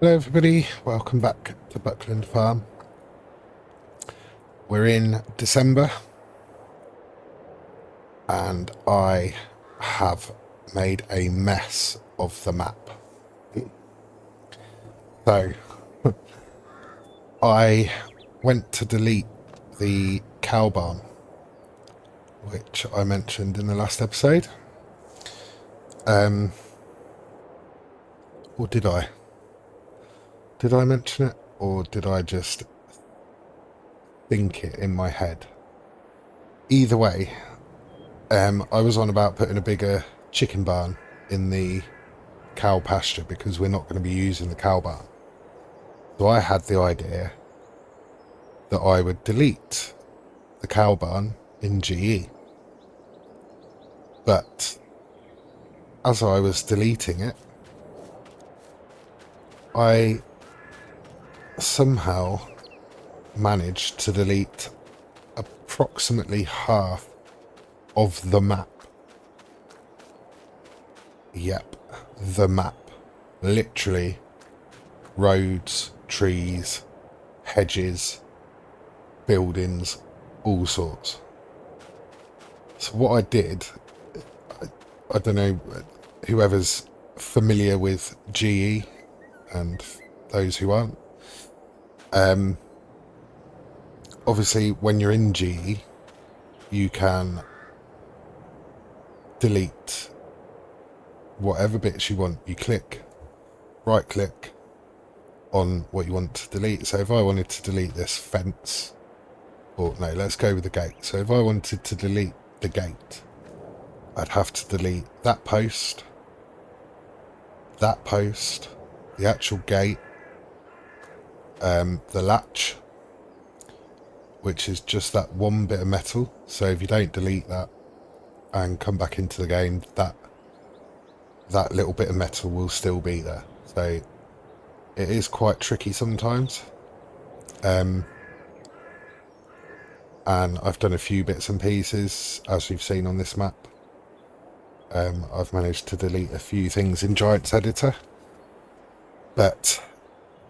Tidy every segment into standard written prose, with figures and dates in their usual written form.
Hello everybody, welcome back to Buckland Farm. We're in December and I have made a mess of the map. So I went to delete the cow barn, which I mentioned in the last episode. Or did I? Did I mention it, or did I just think it in my head? Either way, I was on about putting a bigger chicken barn in the cow pasture because we're not going to be using the cow barn. So I had the idea that I would delete the cow barn in GE. But as I was deleting it, I somehow managed to delete approximately half of the map. Yep, the map. Literally roads, trees, hedges, buildings, all sorts. So what I did, I don't know, whoever's familiar with GE and those who aren't, obviously when you're in GE, you can delete whatever bits you want. You right click on what you want to delete. So if I wanted to delete this fence, or no, let's go with the gate. So if I wanted to delete the gate, I'd have to delete that post, the actual gate, the latch, which is just that one bit of metal. So if you don't delete that and come back into the game, that little bit of metal will still be there. So it is quite tricky sometimes. And I've done a few bits and pieces, as you've seen on this map. I've managed to delete a few things in Giants Editor, but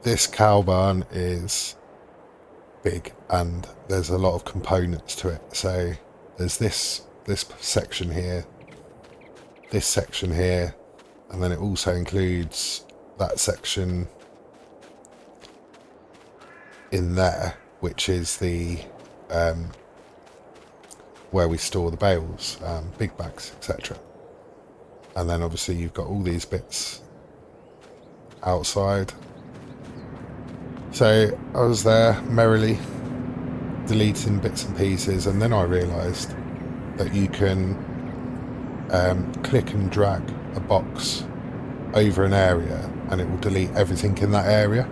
this cow barn is big and there's a lot of components to it. So there's this section here, this section here, and then it also includes that section in there, which is the where we store the bales, big bags, etc. And then obviously you've got all these bits outside. So I was there merrily deleting bits and pieces, and then I realised that you can click and drag a box over an area and it will delete everything in that area.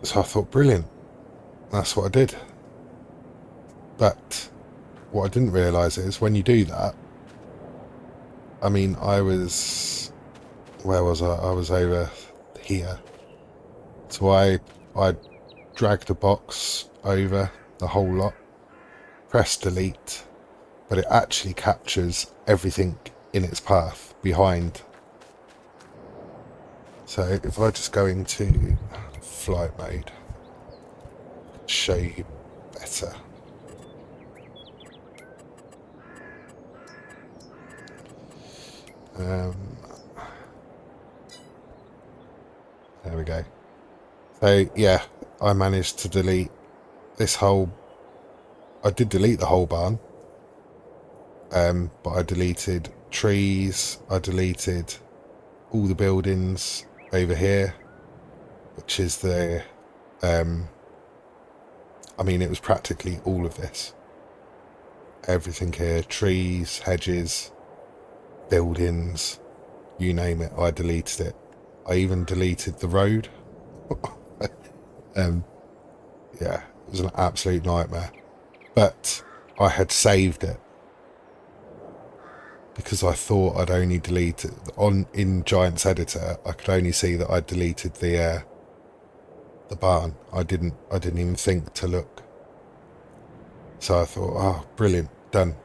So I thought, brilliant, that's what I did. But what I didn't realise is when you do that, I mean, where was I? I was over here. So I dragged the box over the whole lot, press delete, but it actually captures everything in its path behind. So if I just go into flight mode, show you better. There we go. So yeah, I managed to delete this whole, I did delete the whole barn, but I deleted trees, I deleted all the buildings over here, which is the, I mean, it was practically all of this. Everything here, trees, hedges, buildings, you name it, I deleted it. I even deleted the road. Yeah, it was an absolute nightmare. But I had saved it because I thought I'd only deleted in Giants Editor. I could only see that I deleted the barn. I didn't even think to look. So I thought, oh, brilliant, done.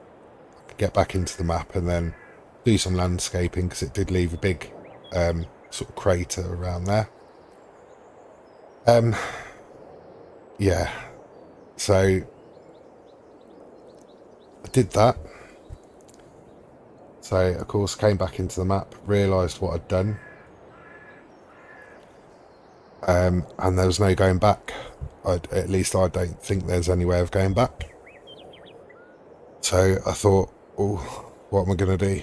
I could get back into the map and then do some landscaping because it did leave a big sort of crater around there. Yeah, so I did that. So of course came back into the map, realised what I'd done, and there was no going back. At least I don't think there's any way of going back. So I thought, oh, what am I going to do?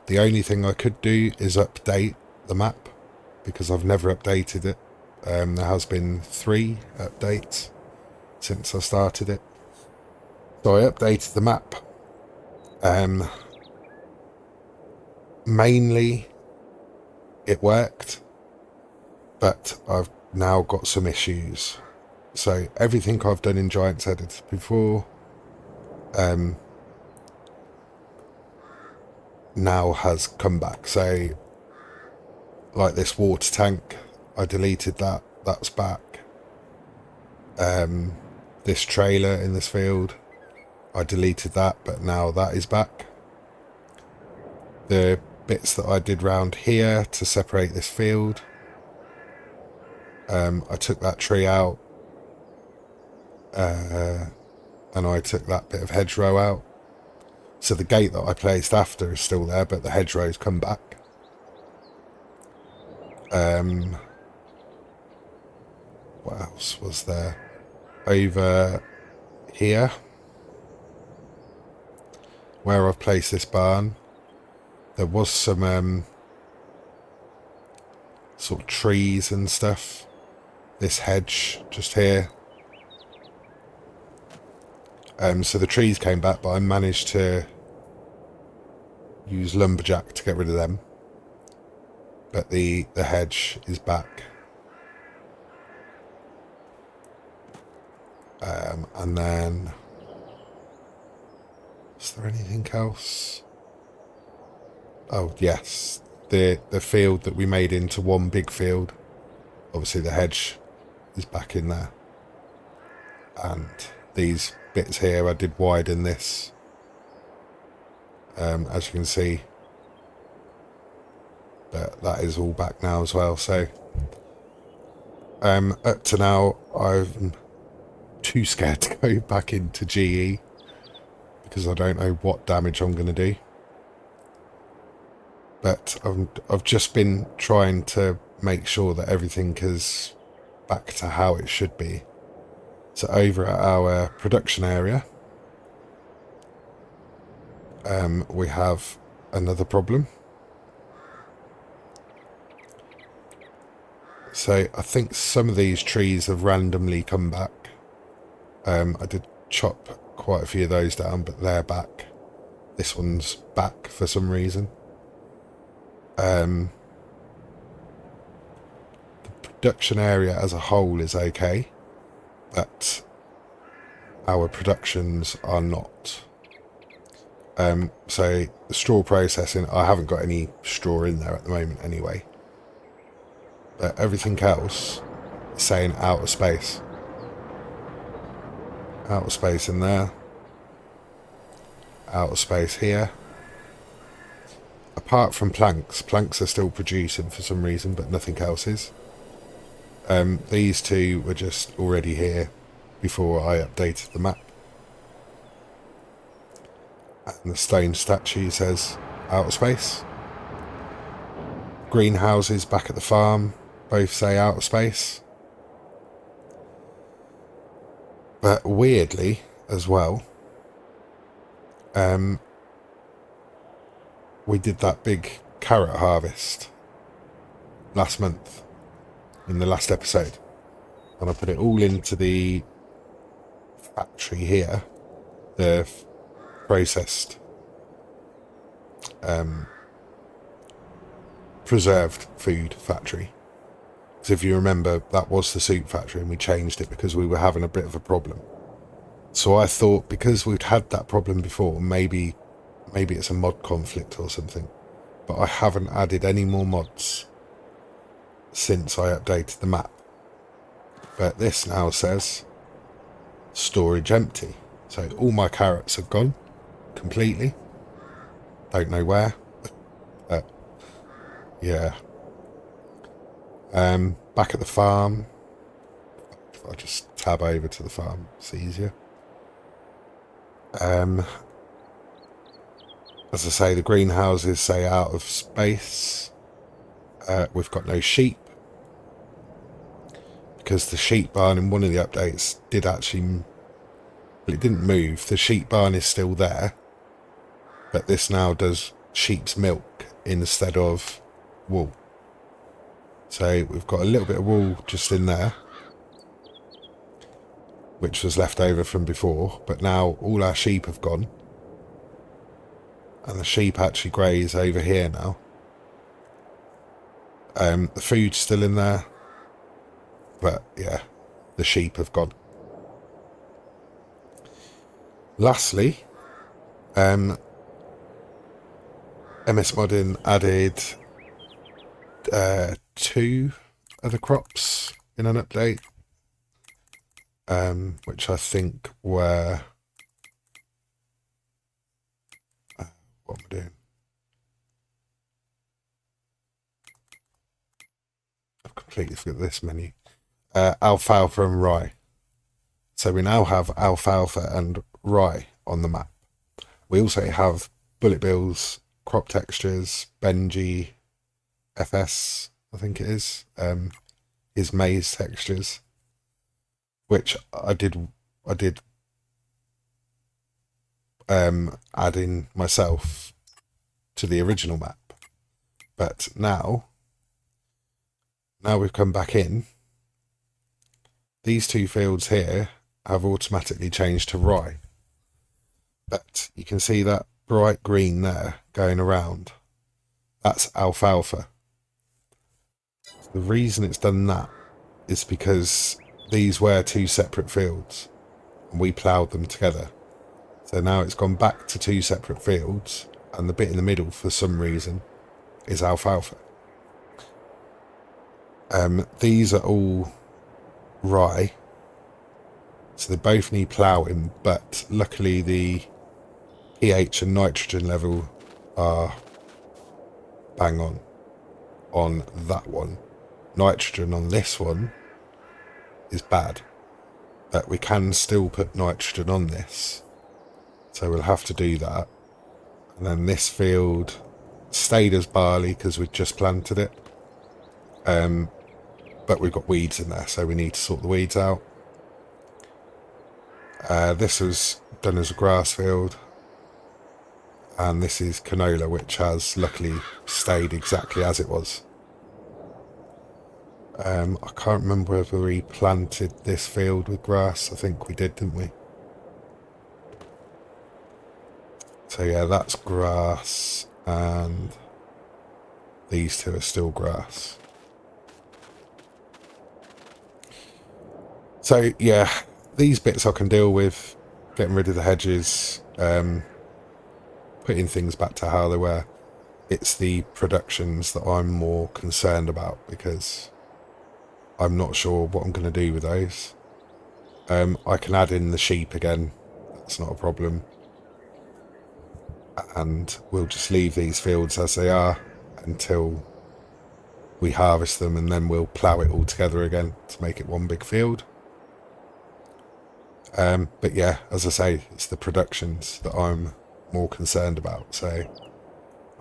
The only thing I could do is update the map, because I've never updated it. There has been 3 updates since I started it. So I updated the map. Mainly it worked, but I've now got some issues. So everything I've done in Giants Editor before now has come back. So like this water tank, I deleted that, that's back. This trailer in this field, I deleted that, but now that is back. The bits that I did round here to separate this field, I took that tree out, and I took that bit of hedgerow out. So the gate that I placed after is still there, but the hedgerow's come back. What else was there? Over here, where I've placed this barn, there was some sort of trees and stuff. This hedge just here. So the trees came back, but I managed to use lumberjack to get rid of them. But the hedge is back. And then, is there anything else? Oh yes, the field that we made into one big field. Obviously the hedge is back in there. And these bits here, I did widen this, as you can see, but that is all back now as well. So up to now I'm too scared to go back into GE, because I don't know what damage I'm going to do. But I've just been trying to make sure that everything is back to how it should be. So over at our production area, we have another problem. So I think some of these trees have randomly come back. I did chop quite a few of those down, but they're back. This one's back for some reason. The production area as a whole is okay, but our productions are not. So the straw processing, I haven't got any straw in there at the moment anyway. But everything else is saying out of space. Out of space in there. Out of space here. Apart from planks are still producing for some reason, but nothing else is. These two were just already here before I updated the map. And the stone statue says out of space. Greenhouses back at the farm both say out of space. But weirdly as well, we did that big carrot harvest last month in the last episode, and I put it all into the factory here, the processed preserved food factory. Because if you remember, that was the soup factory and we changed it because we were having a bit of a problem. So I thought, because we'd had that problem before, maybe it's a mod conflict or something. But I haven't added any more mods since I updated the map. But this now says storage empty. So all my carrots have gone completely. Don't know where. yeah. Back at the farm, I'll just tab over to the farm, it's easier. As I say, the greenhouses say out of space. We've got no sheep, because the sheep barn in one of the updates did actually, well, it didn't move. The sheep barn is still there, but this now does sheep's milk instead of wool. So we've got a little bit of wool just in there, which was left over from before, but now all our sheep have gone, and the sheep actually graze over here now. The food's still in there, but yeah, the sheep have gone. Lastly, MS Modding added 2 other crops in an update, which I think were... what am I doing? I've completely forgot this menu. Alfalfa and rye. So we now have alfalfa and rye on the map. We also have bullet bills, crop textures, Benji, FS, I think it is maize textures, which I did add in myself to the original map. But now we've come back in, these 2 fields here have automatically changed to rye. But you can see that bright green there going around. That's alfalfa. The reason it's done that is because these were 2 separate fields and we ploughed them together. So now it's gone back to 2 separate fields, and the bit in the middle for some reason is alfalfa. These are all rye, so they both need ploughing, but luckily the pH and nitrogen level are bang on that one. Nitrogen on this one is bad, but we can still put nitrogen on this, so we'll have to do that. And then this field stayed as barley because we just planted it, but we've got weeds in there, so we need to sort the weeds out. This was done as a grass field, and this is canola, which has luckily stayed exactly as it was. I can't remember whether we planted this field with grass. I think we did, didn't we? So yeah, that's grass, and these 2 are still grass. So yeah, these bits I can deal with, getting rid of the hedges, putting things back to how they were. It's the productions that I'm more concerned about, because I'm not sure what I'm going to do with those. I can add in the sheep again, that's not a problem. And we'll just leave these fields as they are until we harvest them, and then we'll plough it all together again to make it one big field. But yeah, as I say, it's the productions that I'm more concerned about. So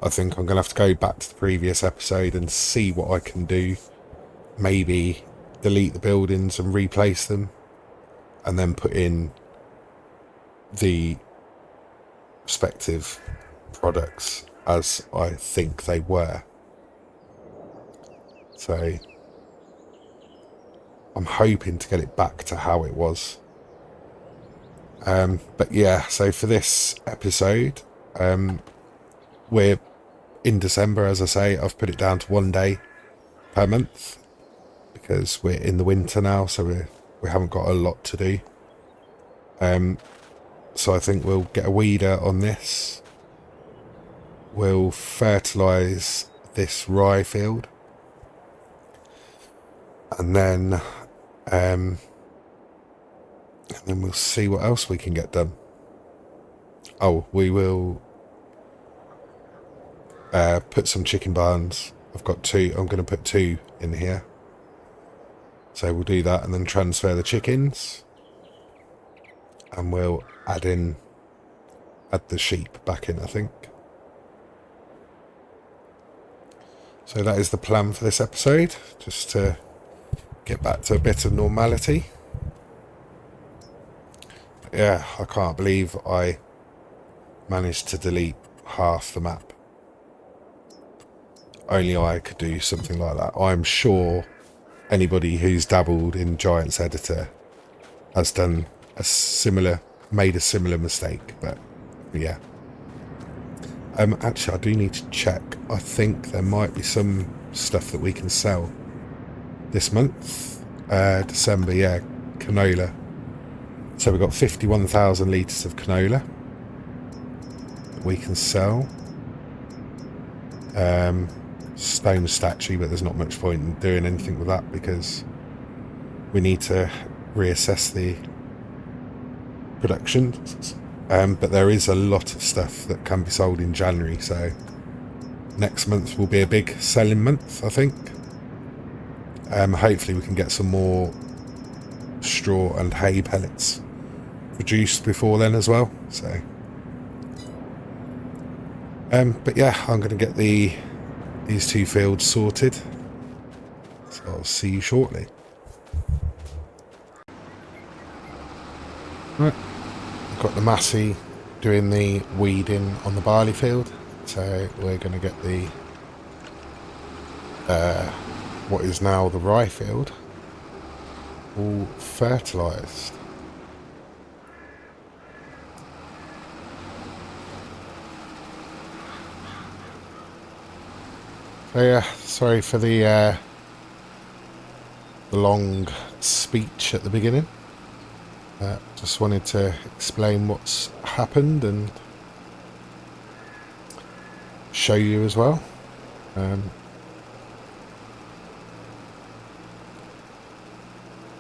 I think I'm going to have to go back to the previous episode and see what I can do. Maybe delete the buildings and replace them, and then put in the respective products as I think they were. So I'm hoping to get it back to how it was. But yeah, so for this episode, we're in December, as I say. I've put it down to 1 day per month because we're in the winter now, so we haven't got a lot to do. So I think we'll get a weeder on this. We'll fertilise this rye field, and then we'll see what else we can get done. Oh, we will put some chicken barns I've got two. I'm going to put two in here. So we'll do that and then transfer the chickens. And we'll add the sheep back in, I think. So that is the plan for this episode, just to get back to a bit of normality. But yeah, I can't believe I managed to delete half the map. Only I could do something like that. I'm sure anybody who's dabbled in Giants Editor has made a similar mistake, but yeah. Actually, I do need to check. I think there might be some stuff that we can sell this month. December, yeah, canola. So we've got 51,000 litres of canola that we can sell. Stone statue, but there's not much point in doing anything with that because we need to reassess the production. But there is a lot of stuff that can be sold in January, so next month will be a big selling month, I think. Hopefully we can get some more straw and hay pellets produced before then as well. So, but yeah, I'm going to get these two fields sorted. So I'll see you shortly. Right. Got the Massey doing the weeding on the barley field, so we're going to get the what is now the rye field all fertilised. So yeah, sorry for the long speech at the beginning. Just wanted to explain what's happened and show you as well.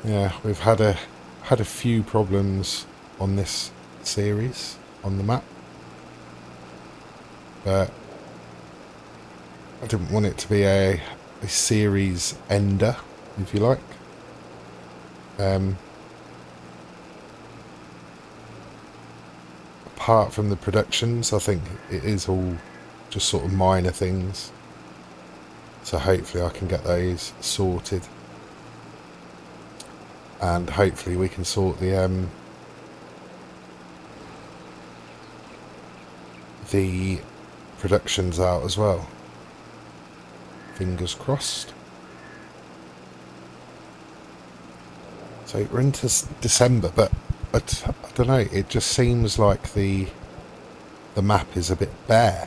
Yeah, we've had a few problems on this series on the map, but I didn't want it to be a series ender, if you like. Apart from the productions, I think it is all just sort of minor things. So hopefully I can get those sorted. And hopefully we can sort the productions out as well. Fingers crossed. So we're into December, but I don't know, it just seems like the map is a bit bare.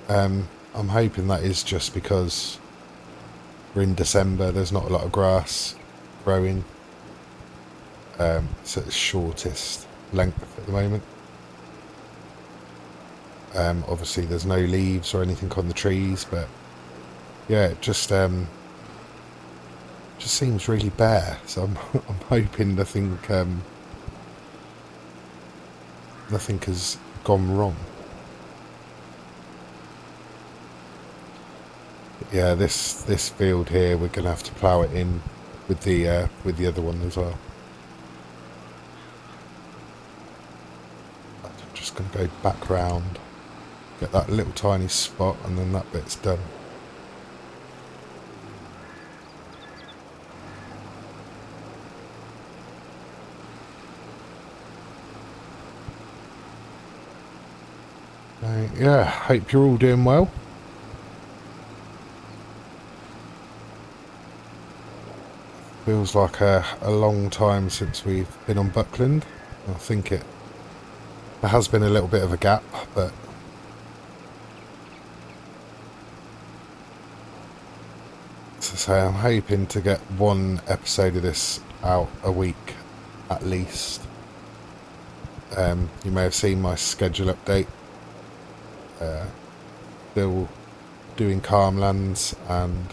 I'm hoping that is just because we're in December, there's not a lot of grass growing. It's at the shortest length at the moment. Obviously there's no leaves or anything on the trees, but yeah, it just seems really bare. So I'm hoping nothing has gone wrong. But yeah, this field here, we're gonna have to plough it in with the other one as well. I'm just gonna go back round, get that little tiny spot, and then that bit's done. Yeah, hope you're all doing well. Feels like a long time since we've been on Buckland. I think there has been a little bit of a gap, but as I say, I'm hoping to get one episode of this out a week at least. You may have seen my schedule update. Still doing Calmlands, and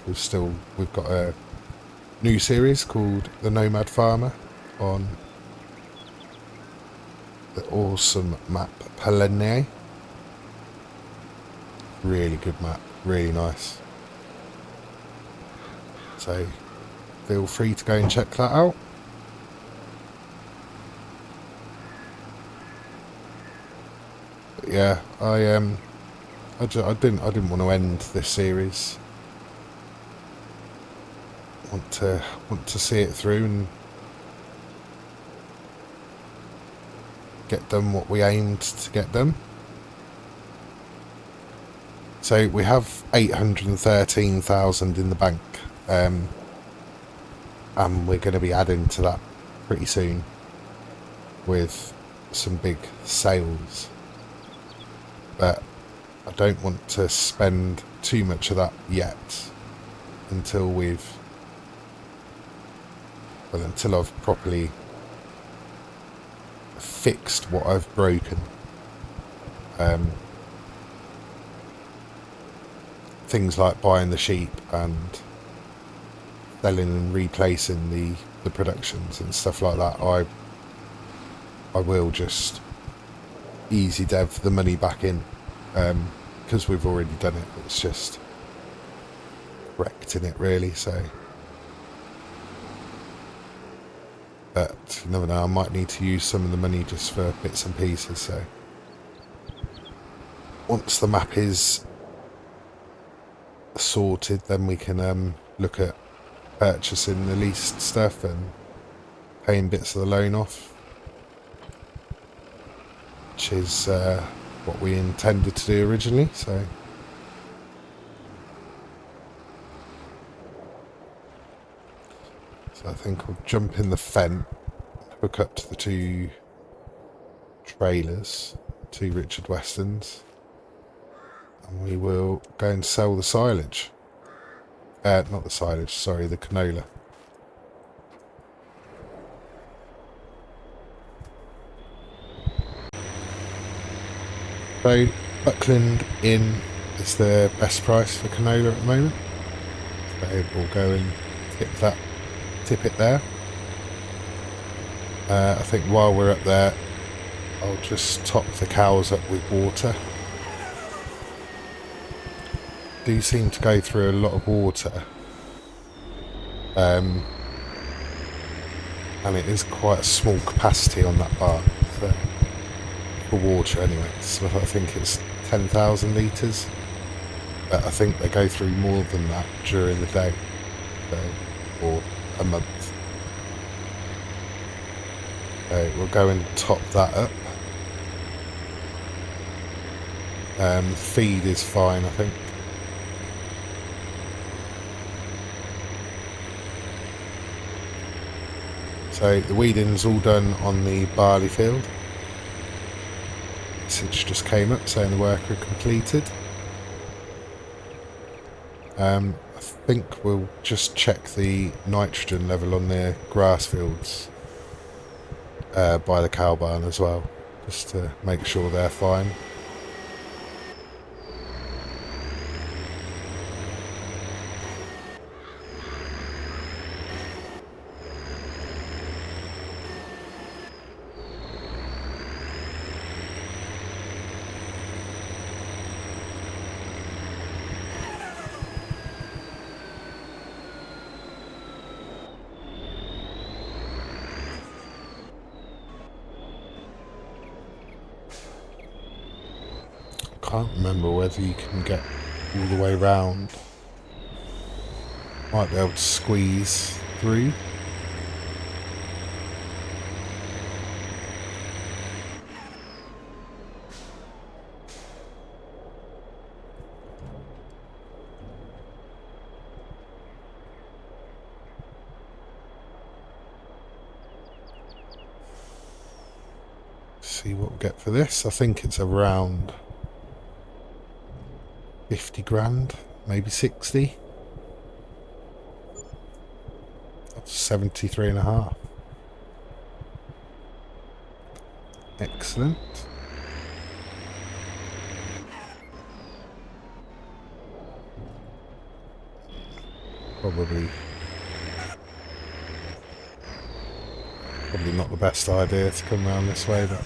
we've got a new series called The Nomad Farmer on the awesome map Palenier. Really good map, really nice. So feel free to go and check that out. But yeah, I didn't want to end this series. Want to see it through and get done what we aimed to get done. So we have 813,000 in the bank, and we're going to be adding to that pretty soon with some big sales. But I don't want to spend too much of that yet until I've properly fixed what I've broken. Things like buying the sheep and selling and replacing the productions and stuff like that, I will just easy dev the money back in, because we've already done it. It's just correcting it really. So, but you never know, I might need to use some of the money just for bits and pieces. So once the map is sorted, then we can look at purchasing the leased stuff and paying bits of the loan off, which is what we intended to do originally. So I think I'll jump in the Fendt, hook up to the two trailers, two Richard Westons, and we will go and sell the silage. Not the silage, sorry, the canola. So Buckland Inn is the best price for canola at the moment. So we'll go and tip it there. I think while we're up there, I'll just top the cows up with water. Do seem to go through a lot of water, and it is quite a small capacity on that barn for water anyway. So I think it's 10,000 litres, but I think they go through more than that during the day, or a month. We'll go and top that up. The feed is fine, I think. So the weeding's all done on the barley field. Message just came up saying the work had completed. I think we'll just check the nitrogen level on the grass fields by the cow barn as well, just to make sure they're fine. Can't remember whether you can get all the way round. Might be able to squeeze through. See what we get for this. I think it's around 50 grand, maybe 60. That's 73.5. Excellent. Probably not the best idea to come around this way, but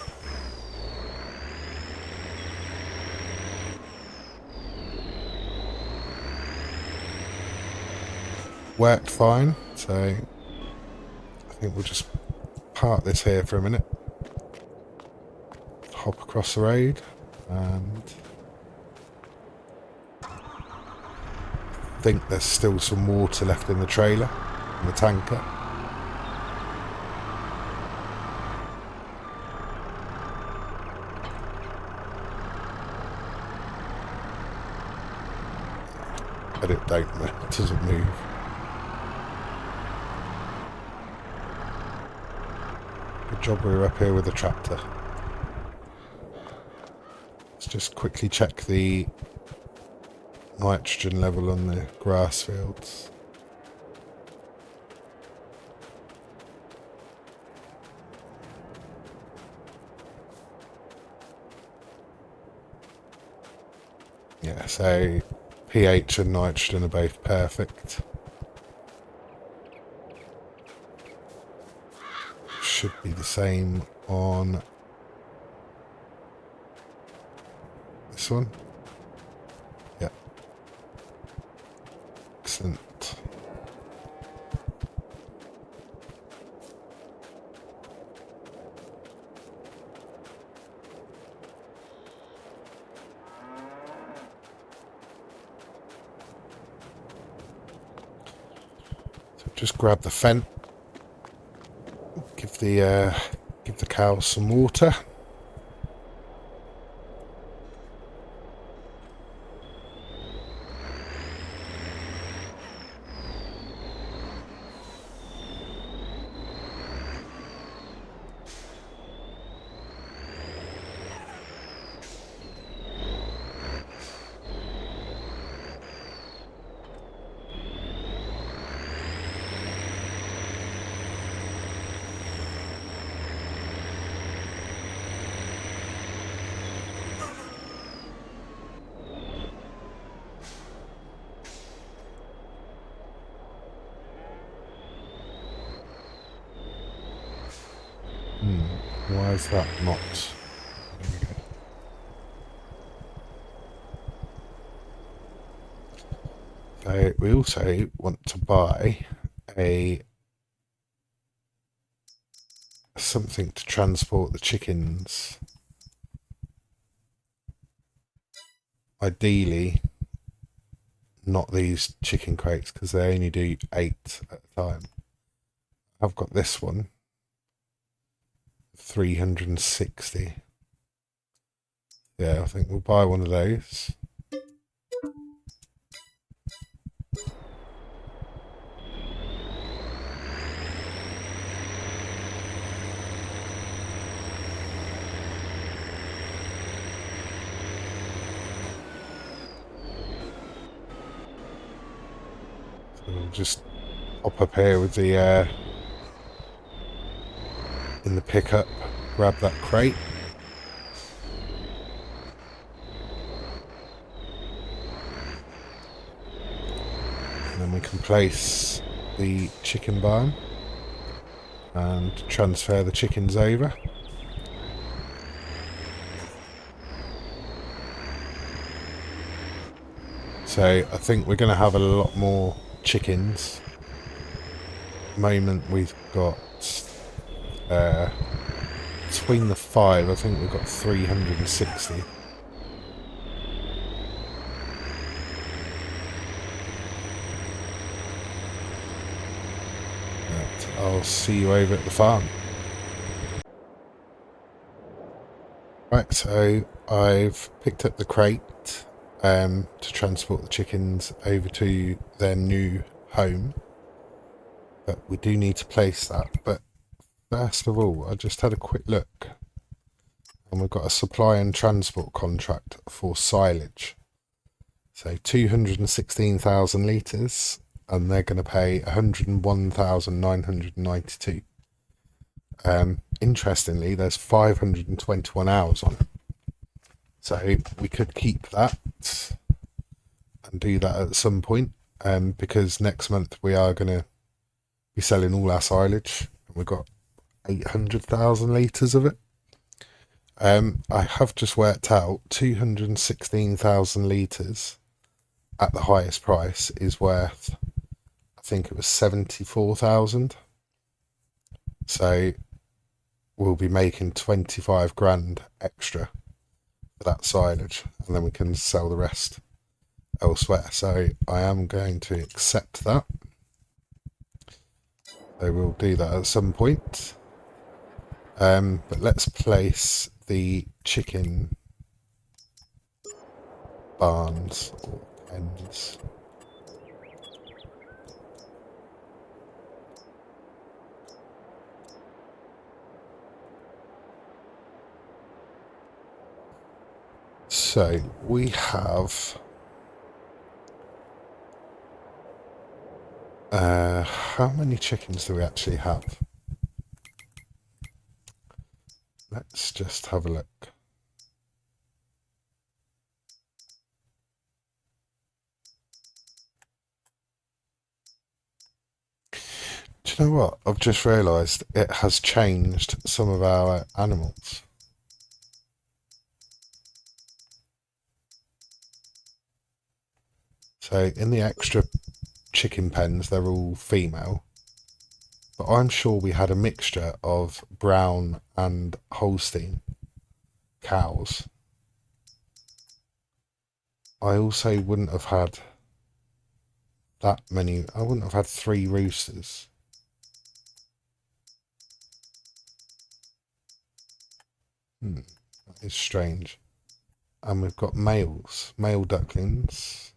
worked fine, so I think we'll just park this here for a minute, hop across the road, and I think there's still some water left in the trailer, in the tanker. But it doesn't move. Good job we were up here with the tractor. Let's just quickly check the nitrogen level on the grass fields. Yeah, so pH and nitrogen are both perfect. Should be the same on this one. Yeah. Excellent. So just grab the fence. Give the cows some water. Why is that not? So we also want to buy something to transport the chickens. Ideally, not these chicken crates because they only do 8 at a time. I've got this one. 360. Yeah, I think we'll buy one of those. So we'll just hop up here with the in the pickup, grab that crate. And then we can place the chicken barn and transfer the chickens over. So I think we're going to have a lot more chickens. At the moment we've got between the 5, I think we've got 360. But I'll see you over at the farm. Right, so I've picked up the crate to transport the chickens over to their new home. But we do need to place that. But first of all, I just had a quick look. And we've got a supply and transport contract for silage. So 216,000 litres, and they're going to pay 101,992. Interestingly, there's 521 hours on it. So we could keep that and do that at some point, because next month we are going to be selling all our silage. We've got 800,000 litres of it. I have just worked out 216,000 litres at the highest price is worth think it was 74,000. So we'll be making 25 grand extra for that silage, and then we can sell the rest elsewhere. So I am going to accept that. So we'll do that at some point. But let's place the chicken barns or pens. So we have how many chickens do we actually have? Let's just have a look. Do you know what? I've just realised it has changed some of our animals. So in the extra chicken pens, they're all female. But I'm sure we had a mixture of brown and Holstein cows. I also wouldn't have had that many. I wouldn't have had 3 roosters. That is strange. And we've got male ducklings,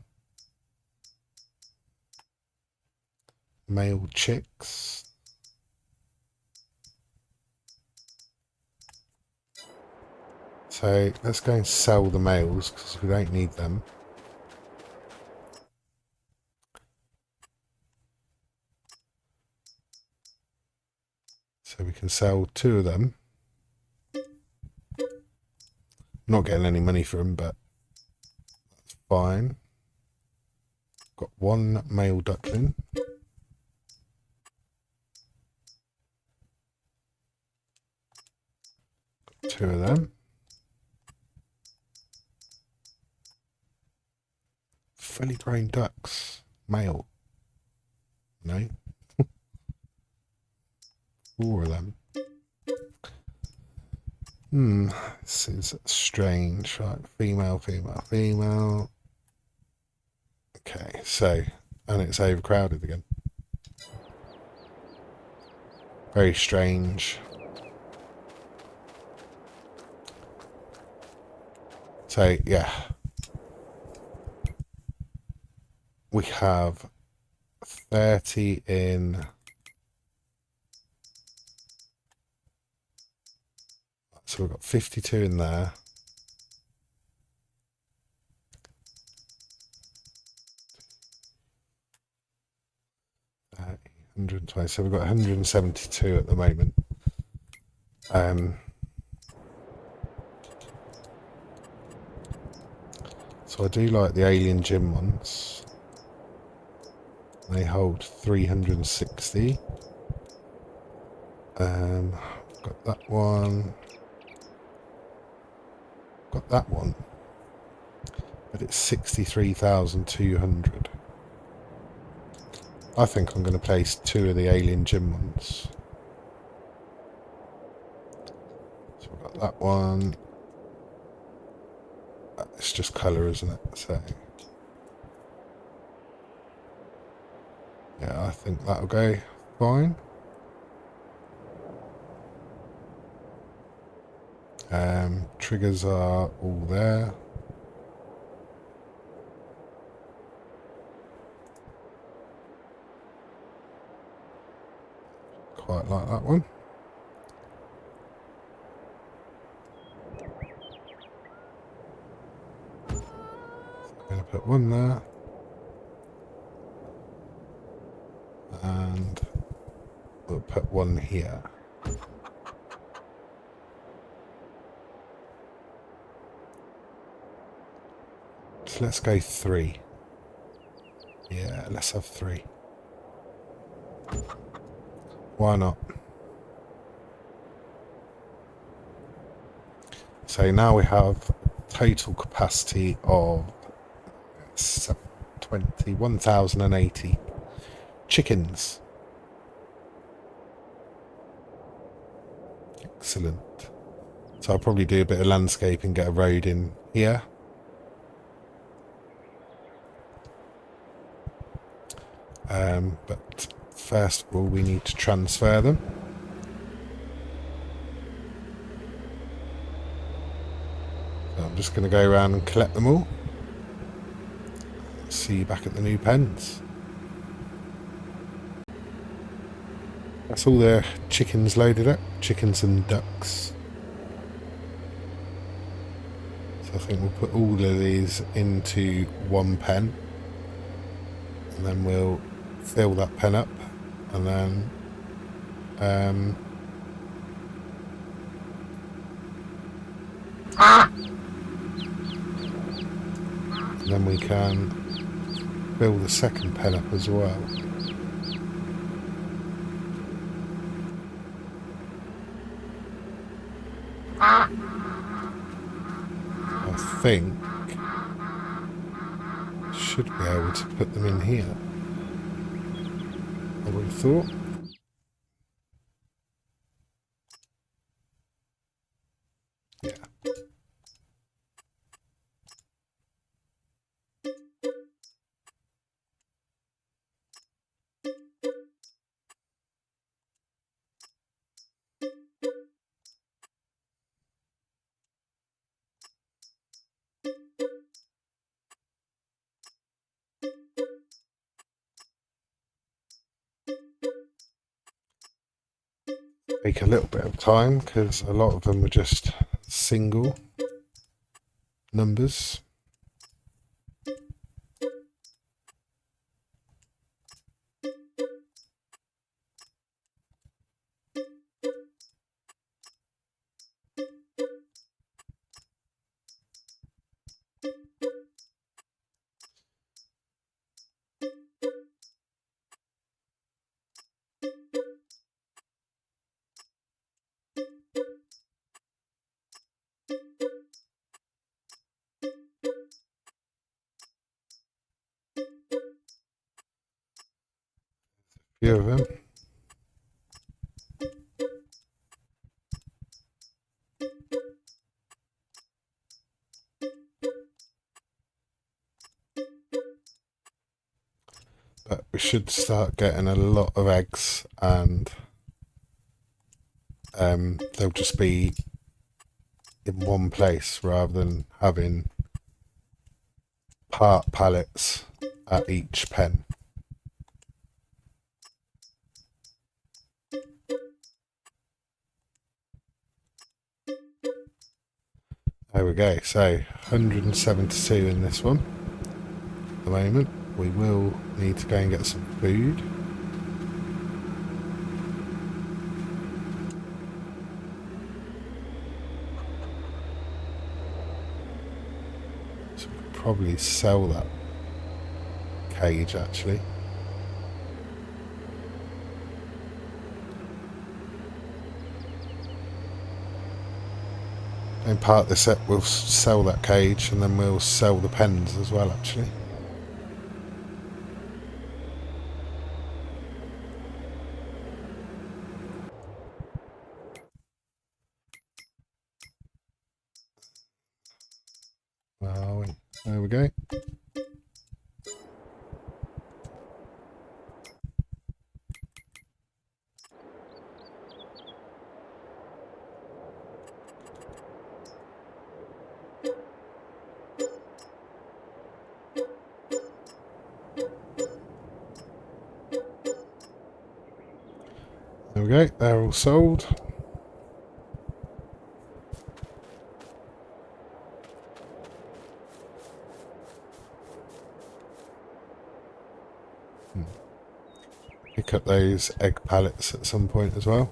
male chicks. So let's go and sell the males because we don't need them. So we can sell 2 of them. Not getting any money for them, but that's fine. Got 1 male duckling. Got 2 of them. Fully grown ducks. Male. No. 4 of them. This is strange. Right, female, female, female. Okay, so, and it's overcrowded again. Very strange. So, yeah. We have 30 in... So we've got 52 in there. Uh, 120. So we've got 172 at the moment. So I do like the Alien Gym ones. They hold 360. Got that one. Got that one, but it's 63,200. I think I'm going to place 2 of the Alien Gym ones. So we've got that one. It's just colour, isn't it? So yeah, I think that'll go fine. Triggers are all there. Quite like that one. So I'm going to put 1 there. And we'll put 1 here. So let's go 3. Yeah, let's have 3. Why not? So now we have total capacity of 1,080 chickens. Excellent. So I'll probably do a bit of landscape and get a road in here. But first of all, we need to transfer them. So I'm just going to go around and collect them all. See you back at the new pens. That's all the chickens loaded up. Chickens and ducks. So I think we'll put all of these into one pen. And then we'll fill that pen up. And then and then we can fill the second pen up as well. I think should be able to put them in here. I would have thought. Yeah. Take a little bit of time because a lot of them are just single numbers. Few of them. But we should start getting a lot of eggs, and they'll just be in one place rather than having part pallets at each pen. There we go, so 172 in this one at the moment. We will need to go and get some food. So we could probably sell that cage actually. And part this set, we'll sell that cage, and then we'll sell the pens as well actually. There we go. There we go, they're all sold. Pick up those egg pallets at some point as well.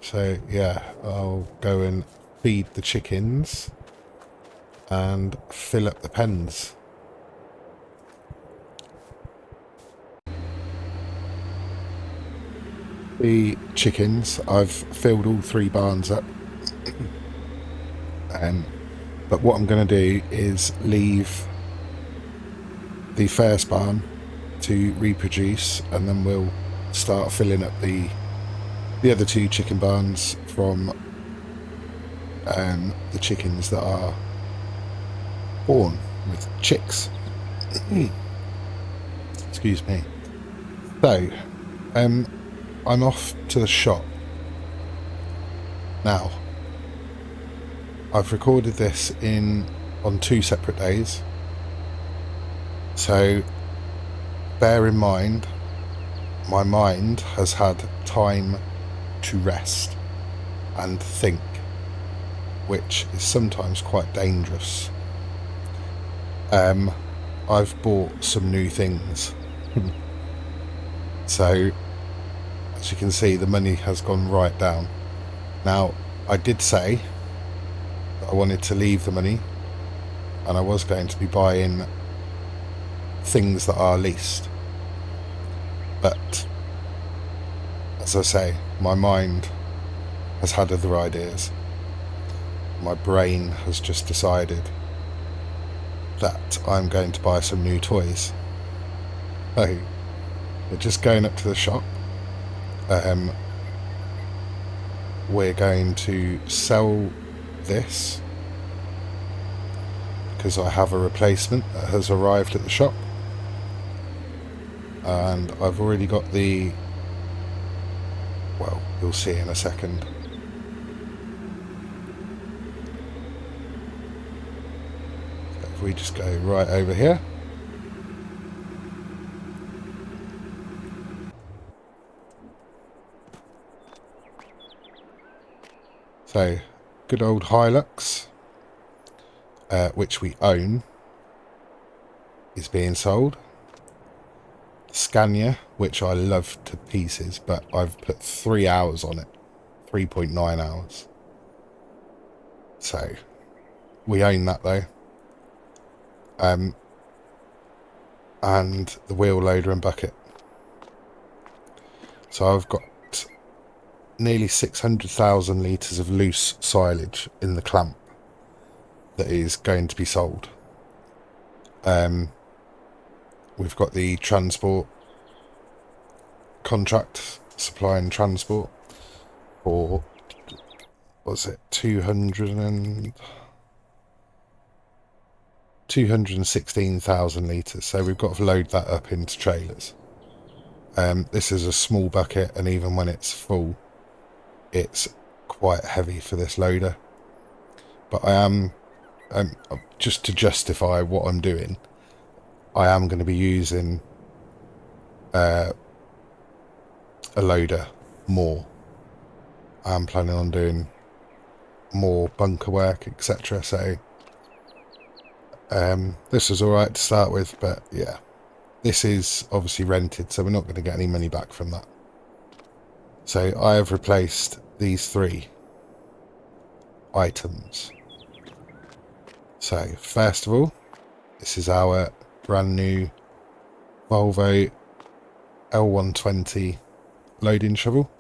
So yeah, I'll go and feed the chickens and fill up the pens. The chickens, I've filled all 3 barns up. But what I'm going to do is leave the first barn to reproduce, and then we'll start filling up the other two chicken barns from the chickens that are born with chicks. Excuse me. So, I'm off to the shop now. I've recorded this on 2 separate days, so bear in mind my mind has had time to rest and think, which is sometimes quite dangerous. I've bought some new things. So, as you can see, the money has gone right down. Now, I did say that I wanted to leave the money, and I was going to be buying things that are leased. But, as I say, my mind has had other ideas. My brain has just decided that I'm going to buy some new toys. So, we're just going up to the shop. We're going to sell this because I have a replacement that has arrived at the shop, and I've already got well, you'll see in a second. So if we just go right over here. So, good old Hilux, which we own, is being sold. Scania, which I love to pieces, but I've put 3 hours on it, 3.9 hours. So, we own that though. And the wheel loader and bucket. So I've got nearly 600,000 litres of loose silage in the clamp that is going to be sold. We've got the transport contract, supplying transport for, what's it, 216,000 litres. So we've got to load that up into trailers. This is a small bucket, and even when it's full, it's quite heavy for this loader. But I am, just to justify what I'm doing, I am going to be using a loader more. I'm planning on doing more bunker work, etc. So this was alright to start with, but yeah, this is obviously rented, so we're not going to get any money back from that. So I have replaced these 3 items. So first of all, this is our brand new Volvo L120 loading shovel,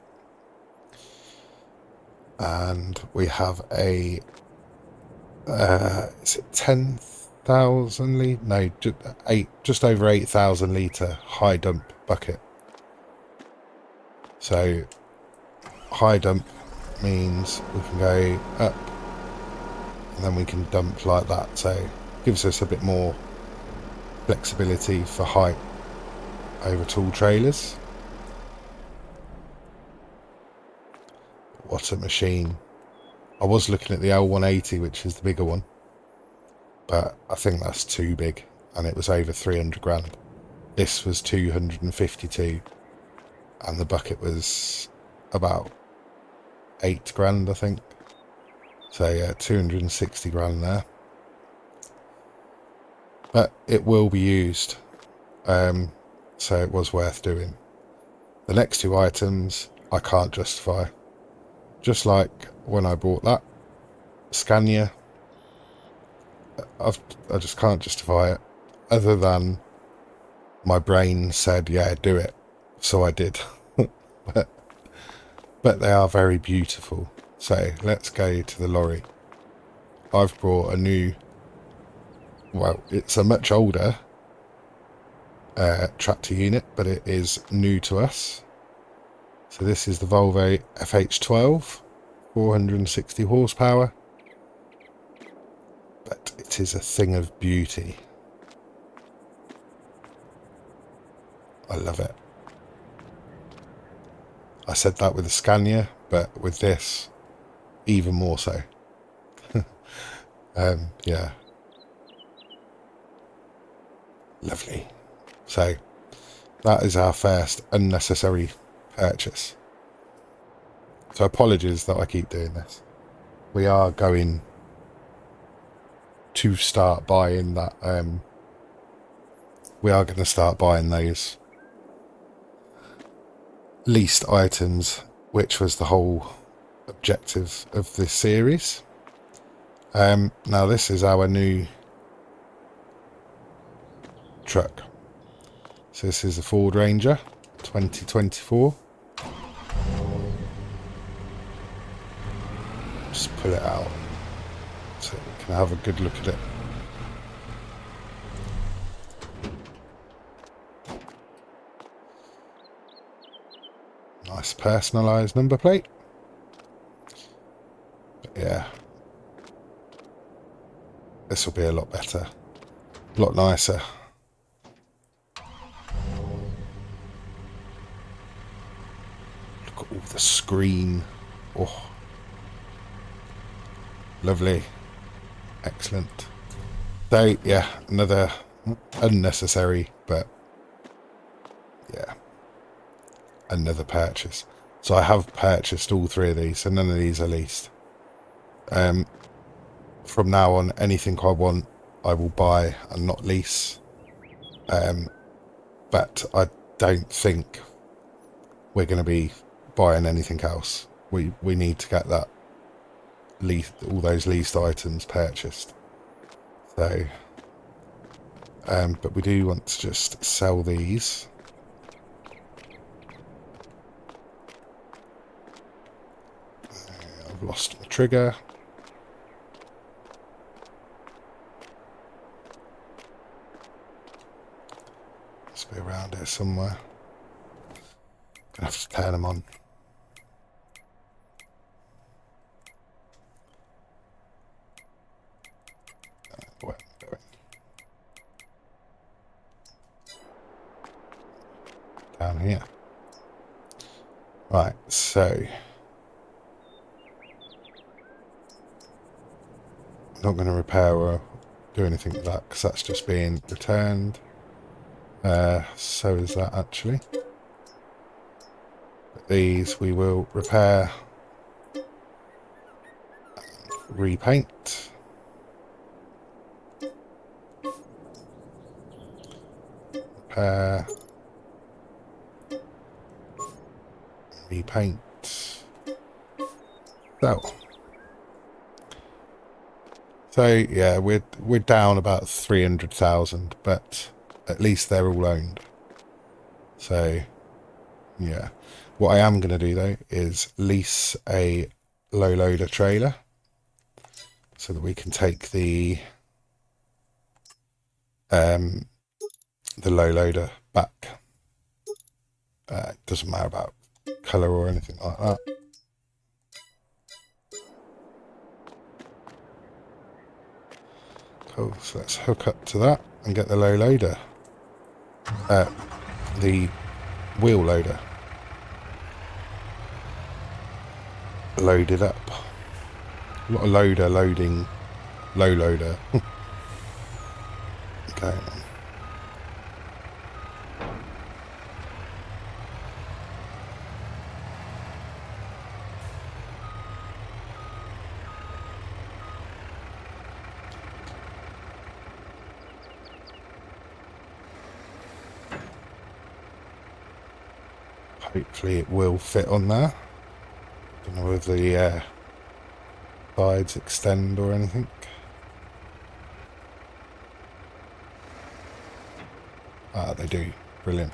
and we have a is it 10,000 litre? No, just over 8,000 litre high dump bucket. So high dump means we can go up and then we can dump like that, so it gives us a bit more flexibility for height over tall trailers. What a machine. I was looking at the L180, which is the bigger one, but I think that's too big, and it was over 300 grand. This was 252, and the bucket was about 8 grand, I think. So yeah, 260 grand there. But it will be used, so it was worth doing. The next 2 items I can't justify. Just like when I bought that Scania, I just can't justify it, other than my brain said, yeah, do it, so I did. but they are very beautiful. So let's go to the lorry. I've brought a new, well, it's a much older tractor unit, but it is new to us. So this is the Volvo FH12, 460 horsepower, but it is a thing of beauty. I love it. I said that with the Scania, but with this, even more so. Yeah. Lovely. So that is our first unnecessary purchase. So apologies that I keep doing this. We are going to start buying that. We are going to start buying those leased items, which was the whole objective of this series. Now this is our new truck. So this is the Ford Ranger 2024. Just pull it out so we can have a good look at it. Nice personalised number plate. But yeah, this will be a lot better, a lot nicer. Look at all the screen. Oh, lovely. Excellent. So yeah, another unnecessary, but yeah, another purchase. So I have purchased all three of these, so none of these are leased. From now on, anything I want, I will buy and not lease. But I don't think we're going to be buying anything else. We need to get that all those leased items purchased. So, but we do want to just sell these. I've lost my trigger. Must be around here somewhere. Gonna have to turn them on. Where am I going? Down here. Right, so I'm not going to repair or do anything with that because that's just being returned. So is that actually. But these we will repair and repaint. Repair. Repaint. So yeah, we're down about 300,000, but at least they're all owned. So yeah, what I am going to do though is lease a low loader trailer so that we can take the low loader back. It doesn't matter about colour or anything like that. Cool, so let's hook up to that and get the low loader. The wheel loader loaded up. A lot of loader loading, low loader. Okay. Hopefully it will fit on there. Don't know if the sides extend or anything. Ah, they do. Brilliant.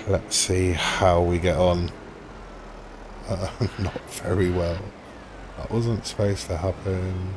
Let's see how we get on. Not very well. That wasn't supposed to happen.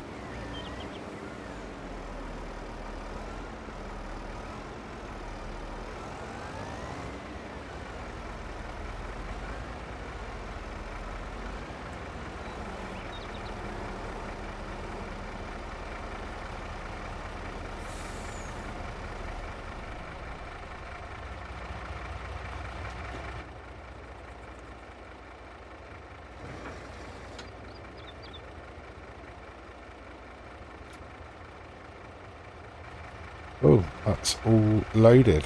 Oh, that's all loaded.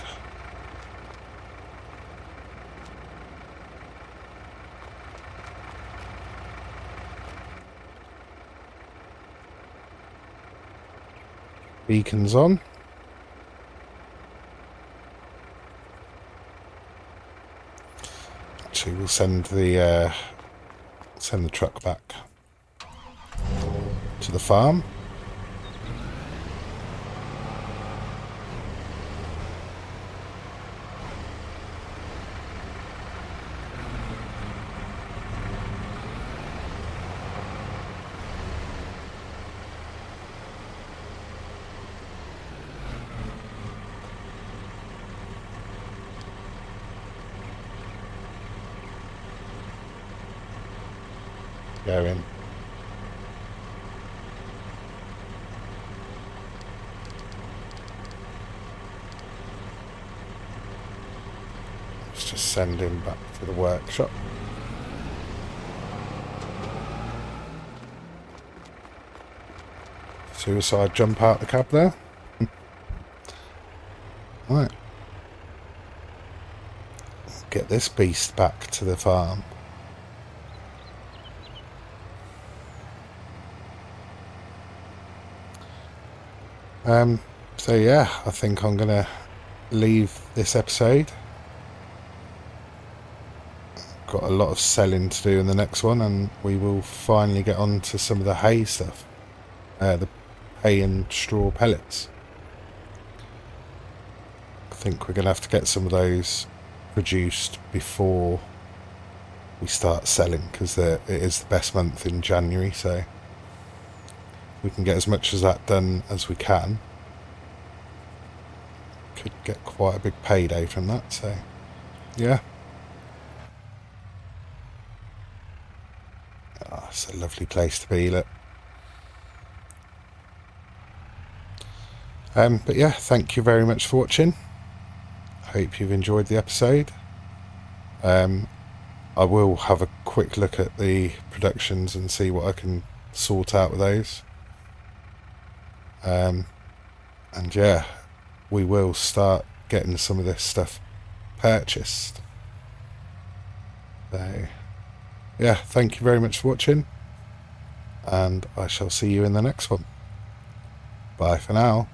Beacons on. Actually, we'll send the truck back to the farm. Go in. Let's just send him back to the workshop. Suicide jump out the cab there. Right. Get this beast back to the farm. So yeah, I think I'm gonna leave this episode. Got a lot of selling to do in the next one, and we will finally get on to some of the hay stuff. The hay and straw pellets. I think we're gonna have to get some of those produced before we start selling, because it is the best month in January, so we can get as much as that done as we can. Could get quite a big payday from that, so yeah. Oh, it's a lovely place to be, look. But yeah, thank you very much for watching. Hope you've enjoyed the episode. I will have a quick look at the productions and see what I can sort out with those. And yeah, we will start getting some of this stuff purchased. So yeah, thank you very much for watching, and I shall see you in the next one. Bye for now.